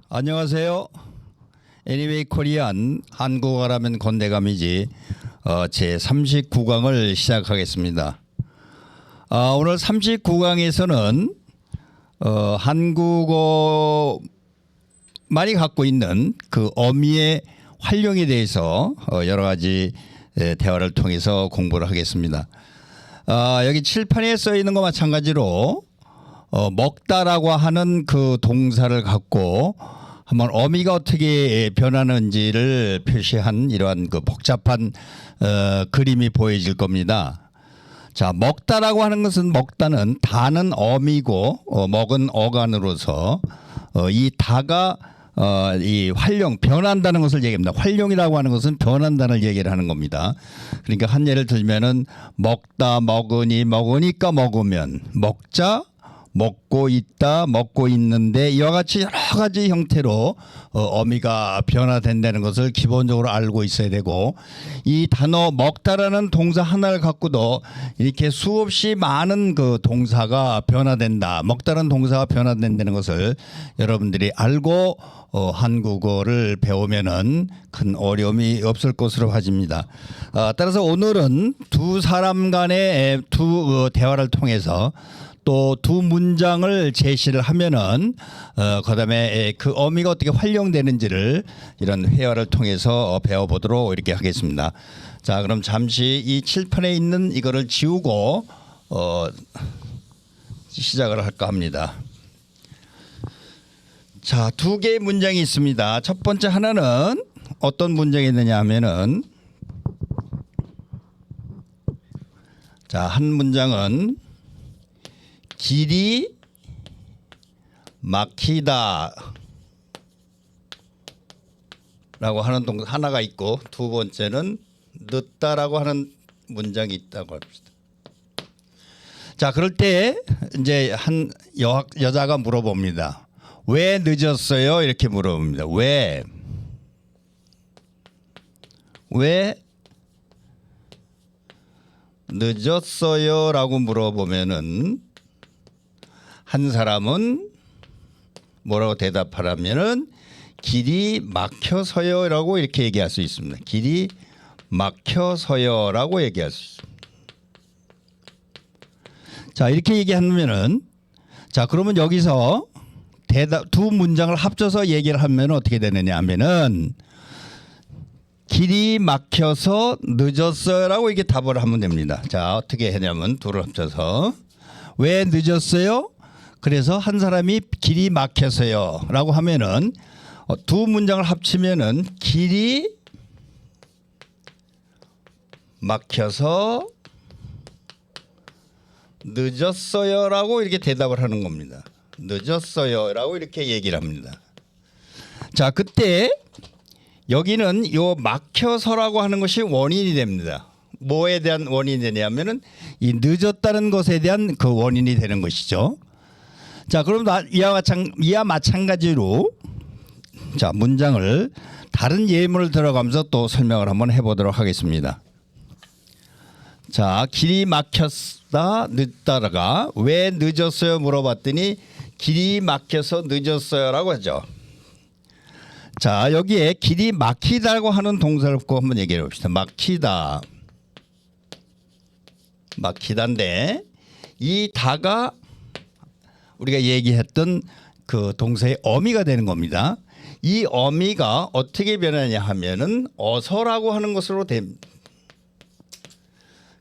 안녕하세요. 애니웨이 코리안 한국어라면 건대감이지 제 39강을 시작하겠습니다. 오늘 39강에서는 한국어만이 갖고 있는 그 어미의 활용에 대해서 여러 가지 대화를 통해서 공부를 하겠습니다. 여기 칠판에 써 있는 것과 마찬가지로 먹다라고 하는 그 동사를 갖고 한번 어미가 어떻게 변하는지를 표시한 이러한 그 복잡한 그림이 보여질 겁니다. 자, 먹다라고 하는 것은 먹다는 다는 어미고 먹은 어간으로서 이 다가 이 활용 변한다는 것을 얘기합니다. 활용이라고 하는 것은 변한다는 얘기를 하는 겁니다. 그러니까 한 예를 들면은 먹다 먹으니 먹으니까 먹으면 먹자 먹고 있다 먹고 있는데 이와 같이 여러 가지 형태로 어미가 변화된다는 것을 기본적으로 알고 있어야 되고, 이 단어 먹다라는 동사 하나를 갖고도 이렇게 수없이 많은 그 동사가 변화된다, 먹다라는 동사가 변화된다는 것을 여러분들이 알고 한국어를 배우면은 큰 어려움이 없을 것으로 봐집니다. 따라서 오늘은 두 사람 간의 두 대화를 통해서 또 두 문장을 제시를 하면은 그다음에 그 어미가 어떻게 활용되는지를 이런 회화를 통해서 배워보도록 이렇게 하겠습니다. 자, 그럼 잠시 이 칠판에 있는 이거를 지우고 시작을 할까 합니다. 자, 두 개의 문장이 있습니다. 첫 번째 하나는 어떤 문장이 있느냐 하면은, 자, 한 문장은 길이 막히다 라고 하는 동사 하나가 있고, 두 번째는 늦다라고 하는 문장이 있다고 합시다. 자, 그럴 때 이제 한 여자가 물어봅니다. 왜 늦었어요? 이렇게 물어봅니다. 왜 늦었어요? 라고 물어보면은 한 사람은 뭐라고 대답하라면은 길이 막혀서요 라고 이렇게 얘기할 수 있습니다. 길이 막혀서요 라고 얘기할 수 있습니다. 자, 이렇게 얘기하면은, 자, 그러면 여기서 두 문장을 합쳐서 얘기를 하면 어떻게 되느냐 하면은 길이 막혀서 늦었어요 라고 이렇게 답을 하면 됩니다. 자, 어떻게 하냐면 둘을 합쳐서 왜 늦었어요? 그래서 한 사람이 길이 막혀서요 라고 하면은 두 문장을 합치면은 길이 막혀서 늦었어요 라고 이렇게 대답을 하는 겁니다. 늦었어요 라고 이렇게 얘기를 합니다. 자, 그때 여기는 요 막혀서라고 하는 것이 원인이 됩니다. 뭐에 대한 원인이 되냐면은 이 늦었다는 것에 대한 그 원인이 되는 것이죠. 자, 그럼 이와 마찬가지로 자, 문장을 다른 예문을 들어가면서 또 설명을 한번 해보도록 하겠습니다. 자, 길이 막혔다 늦다가 왜 늦었어요 물어봤더니 길이 막혀서 늦었어요라고 하죠. 자, 여기에 길이 막히다고 하는 동사를 꼭 한번 얘기해 봅시다. 막히다인데 이 다가 우리가 얘기했던 그 동사의 어미가 되는 겁니다. 이 어미가 어떻게 변하냐 하면은 어서라고 하는 것으로 됩니다.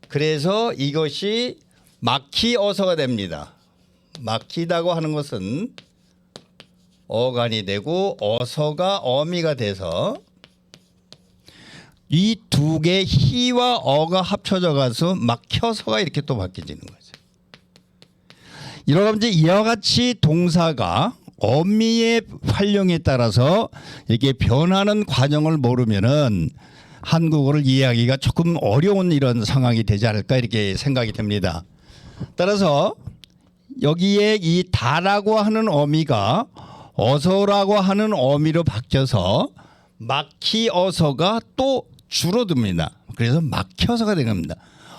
그래서 이것이 막히어서가 됩니다. 막히다고 하는 것은 어간이 되고 어서가 어미가 돼서 이 두 개 히와 어가 합쳐져 가서 막혀서가 이렇게 또 바뀌어지는 거죠. 이러면 이와 같이 동사가 어미의 활용에 따라서 이렇게 변하는 과정을 모르면은 한국어를 이해하기가 조금 어려운 이런 상황이 되지 않을까 이렇게 생각이 됩니다. 따라서 여기에 이 다라고 하는 어미가 어서라고 하는 어미로 바뀌어서 막히어서가 또 줄어듭니다. 그래서 막혀서가 되는 겁니다.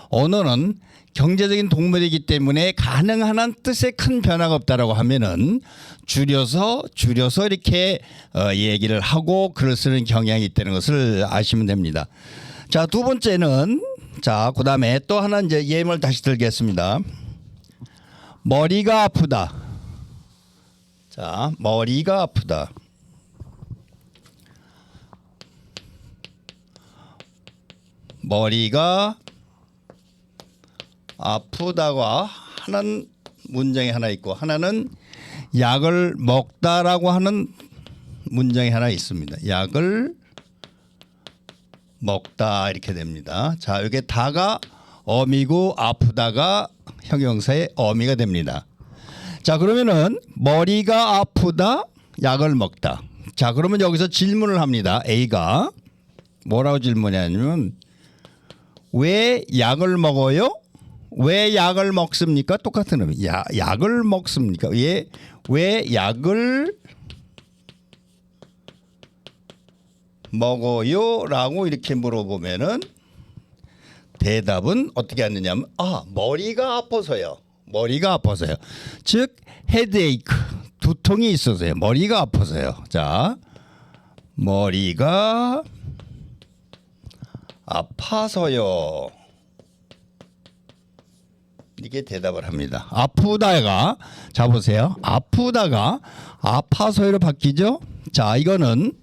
언어는 경제적인 동물이기 때문에 가능한 한 뜻에 큰 변화가 없다라고 하면은 줄여서 이렇게 얘기를 하고 글을 쓰는 경향이 있다는 것을 아시면 됩니다. 자, 두 번째는 자, 그다음에 또 하나 이제 예문을 다시 들겠습니다. 머리가 아프다. 자, 머리가 아프다. 머리가 아프다고 하는 문장이 하나 있고 하나는 약을 먹다라고 하는 문장이 하나 있습니다. 약을 먹다 이렇게 됩니다. 자, 이게 다가 어미고 아프다가 형용사의 어미가 됩니다. 자, 그러면은 머리가 아프다, 약을 먹다. 자, 그러면 여기서 질문을 합니다. A가 뭐라고 질문하냐면 왜 약을 먹어요? 왜 약을 먹습니까? 똑같은 의미. 약을 먹습니까? 왜 약을 먹어요? 라고 이렇게 물어보면은 대답은 어떻게 하느냐면 머리가 아파서요. 머리가 아파서요. 즉 헤드에이크, 두통이 있어서요. 머리가 아파서요. 자, 머리가 아파서요. 이게 대답을 합니다. 아프다가 자 보세요. 아프다가 아파서요로 바뀌죠. 자, 이거는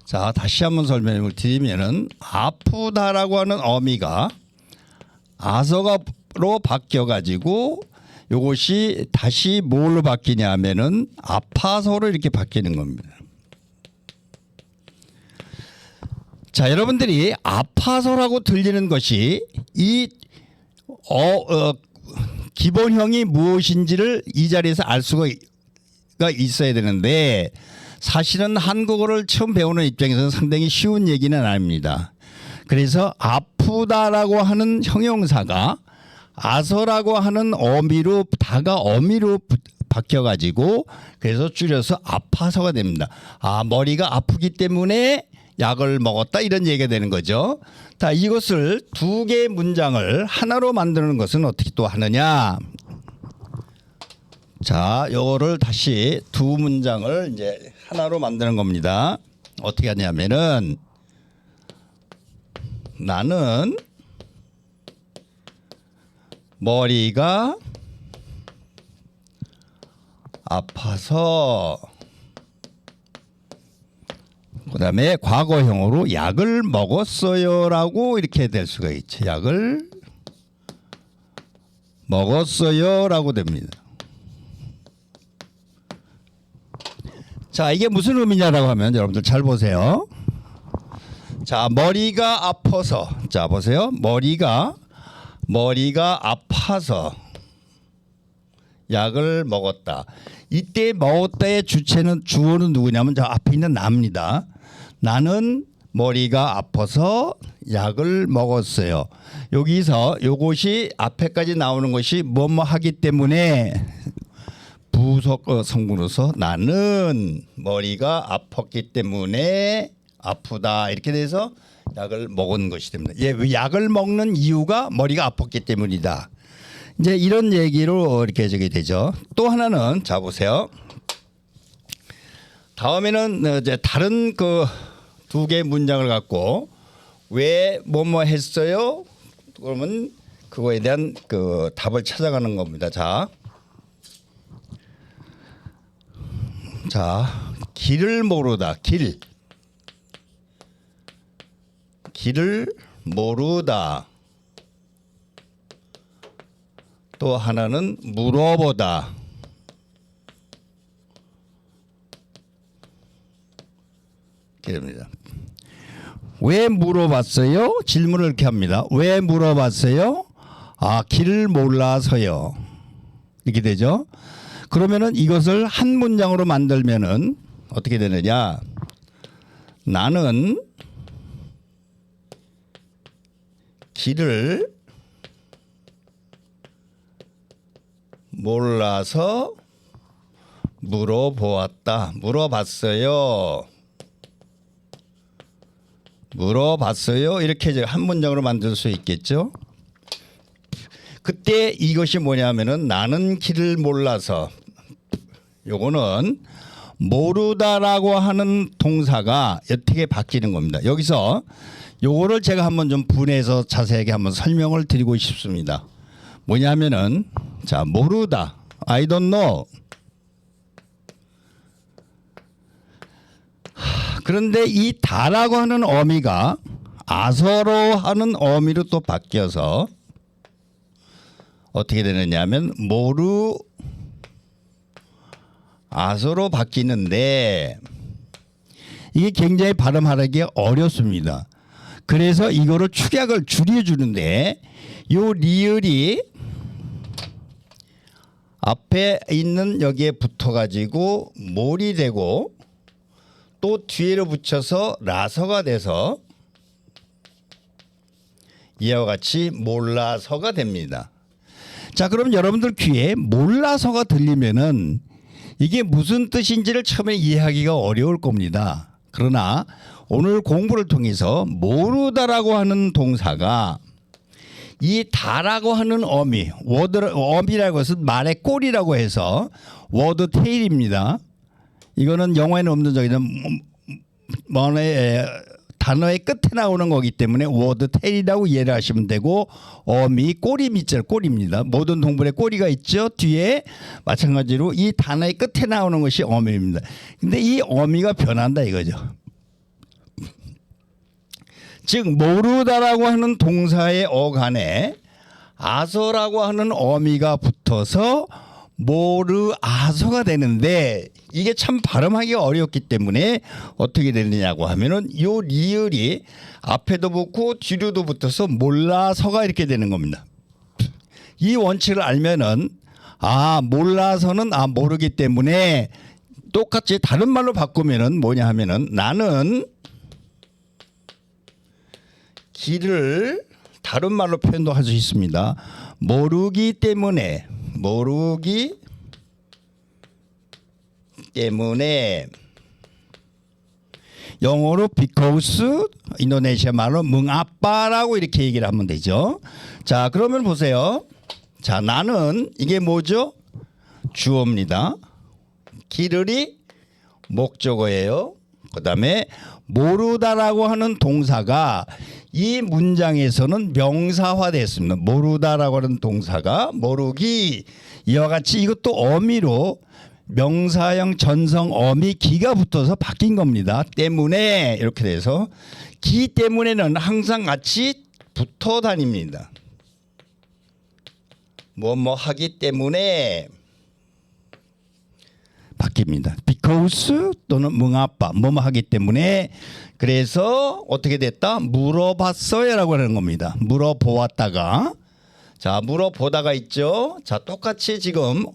자 다시 한번 설명을 드리면은 아프다라고 하는 어미가 아서가로 바뀌어 가지고 요것이 다시 뭘로 바뀌냐면은 아파서로 이렇게 바뀌는 겁니다. 자, 여러분들이 아파서라고 들리는 것이 이 기본형이 무엇인지를 이 자리에서 알 수가 있어야 되는데 사실은 한국어를 처음 배우는 입장에서는 상당히 쉬운 얘기는 아닙니다. 그래서 아프다라고 하는 형용사가 아서라고 하는 어미로 다가 어미로 바뀌어 가지고 그래서 줄여서 아파서가 됩니다. 머리가 아프기 때문에 약을 먹었다 이런 얘기가 되는 거죠. 자, 이것을 두 개의 문장을 하나로 만드는 것은 어떻게 또 하느냐? 자, 요거를 다시 두 문장을 이제 하나로 만드는 겁니다. 어떻게 하냐면은 나는 머리가 아파서 그다음에 과거형으로 약을 먹었어요라고 이렇게 될 수가 있죠. 약을 먹었어요라고 됩니다. 자, 이게 무슨 의미냐라고 하면 여러분들 잘 보세요. 자, 머리가 아파서 자 보세요. 머리가 아파서 약을 먹었다. 이때 먹었다의 주어는 누구냐면 저 앞에 있는 나입니다. 나는 머리가 아파서 약을 먹었어요. 여기서 요것이 앞에까지 나오는 것이 뭐뭐 하기 때문에 부속 성분으로서 나는 머리가 아팠기 때문에 아프다 이렇게 돼서 약을 먹은 것이 됩니다. 약을 먹는 이유가 머리가 아팠기 때문이다. 이제 이런 얘기로 이렇게 저기 되죠. 또 하나는 자 보세요. 다음에는 이제 다른 그 두 개의 문장을 갖고 왜 뭐뭐 했어요? 그러면 그거에 대한 그 답을 찾아가는 겁니다. 자, 길을 모르다. 길을 모르다. 또 하나는 물어보다. 이렇습니다. 왜 물어봤어요? 질문을 이렇게 합니다. 왜 물어봤어요? 길을 몰라서요. 이렇게 되죠. 그러면은 이것을 한 문장으로 만들면은 어떻게 되느냐? 나는 길을 몰라서 물어보았다. 물어봤어요. 이렇게 한 문장으로 만들 수 있겠죠. 그때 이것이 뭐냐면은 나는 길을 몰라서, 요거는 모르다라고 하는 동사가 어떻게 바뀌는 겁니다. 여기서 요거를 제가 한번 좀 분해해서 자세하게 한번 설명을 드리고 싶습니다. 뭐냐면은 자, 모르다, I don't know. 그런데 이 다라고 하는 어미가 아서로 하는 어미로 또 바뀌어서 어떻게 되느냐 하면 모르 아서로 바뀌는데, 이게 굉장히 발음하기 어렵습니다. 그래서 이거를 축약을 줄여주는데, 요 리을이 앞에 있는 여기에 붙어가지고 몰이 되고 또 뒤에로 붙여서 라서가 돼서 이와 같이 몰라서가 됩니다. 자, 그럼 여러분들 귀에 몰라서가 들리면은 이게 무슨 뜻인지를 처음에 이해하기가 어려울 겁니다. 그러나 오늘 공부를 통해서 모르다라고 하는 동사가 이 다라고 하는 어미, 어미라고 해서 말의 꼬리라고 해서 워드 테일입니다. 이거는 영어에는 없는 적이는 단어의 끝에 나오는 거기 때문에 워드 테일이라고 이해를 하시면 되고, 어미 꼬리 밑줄 꼬리입니다. 모든 동물의 꼬리가 있죠. 뒤에 마찬가지로 이 단어의 끝에 나오는 것이 어미입니다. 근데 이 어미가 변한다 이거죠. 즉 모르다라고 하는 동사의 어간에 아서라고 하는 어미가 붙어서 모르아서가 되는데, 이게 참 발음하기가 어렵기 때문에 어떻게 되느냐고 하면은 요 리을이 앞에도 붙고 뒤로도 붙어서 몰라서가 이렇게 되는 겁니다. 이 원칙을 알면은 몰라서는 모르기 때문에 똑같이 다른 말로 바꾸면은 뭐냐 하면은 나는 길을 다른 말로 표현도 할 수 있습니다. 모르기 때문에 영어로 because, 인도네시아 말로 뭉아빠라고 이렇게 얘기를 하면 되죠. 자, 그러면 보세요. 자, 나는 이게 뭐죠? 주어입니다. 길을이 목적어예요. 그다음에 모르다라고 하는 동사가 이 문장에서는 명사화됐습니다. 모르다라고 하는 동사가 모르기, 이와 같이 이것도 어미로 명사형 전성 어미 기가 붙어서 바뀐 겁니다. 때문에 이렇게 돼서 기 때문에는 항상 같이 붙어 다닙니다. 뭐 하기 때문에 바뀝니다. because 또는 뭉아빠 뭐뭐 하기 때문에, 그래서 어떻게 됐다? 물어봤어요라고 하는 겁니다. 물어보았다가, 자, 물어보다가 있죠. 자, 똑같이 지금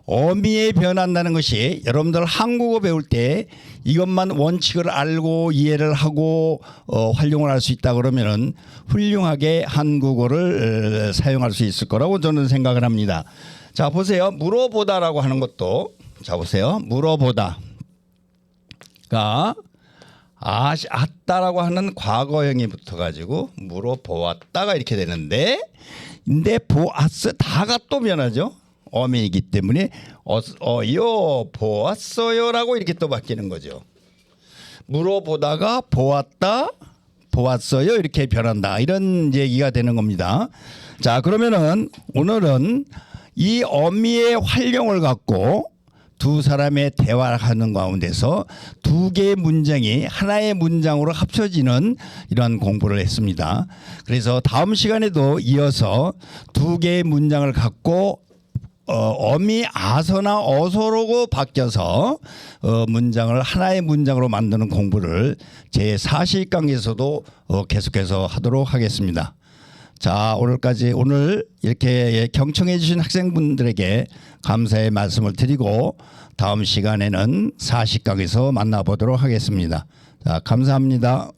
어미에 변한다는 것이 여러분들 한국어 배울 때 이것만 원칙을 알고 이해를 하고 활용을 할 수 있다 그러면은 훌륭하게 한국어를 사용할 수 있을 거라고 저는 생각을 합니다. 자, 보세요. 물어보다라고 하는 것도, 자, 보세요. 물어보다가 아따라고 하는 과거형이 붙어가지고 물어보았다가 이렇게 되는데, 근데 보았어 다가 또 변하죠. 어미이기 때문에 보았어요라고 이렇게 또 바뀌는 거죠. 물어보다가 보았다, 보았어요 이렇게 변한다, 이런 얘기가 되는 겁니다. 자, 그러면은 오늘은 이 어미의 활용을 갖고 두 사람의 대화를 하는 가운데서 두 개의 문장이 하나의 문장으로 합쳐지는 이런 공부를 했습니다. 그래서 다음 시간에도 이어서 두 개의 문장을 갖고 어미 아서나 어서로 바뀌어서 문장을 하나의 문장으로 만드는 공부를 제 40강에서도 계속해서 하도록 하겠습니다. 자, 오늘 이렇게 경청해 주신 학생분들에게 감사의 말씀을 드리고 다음 시간에는 40강에서 만나보도록 하겠습니다. 자, 감사합니다.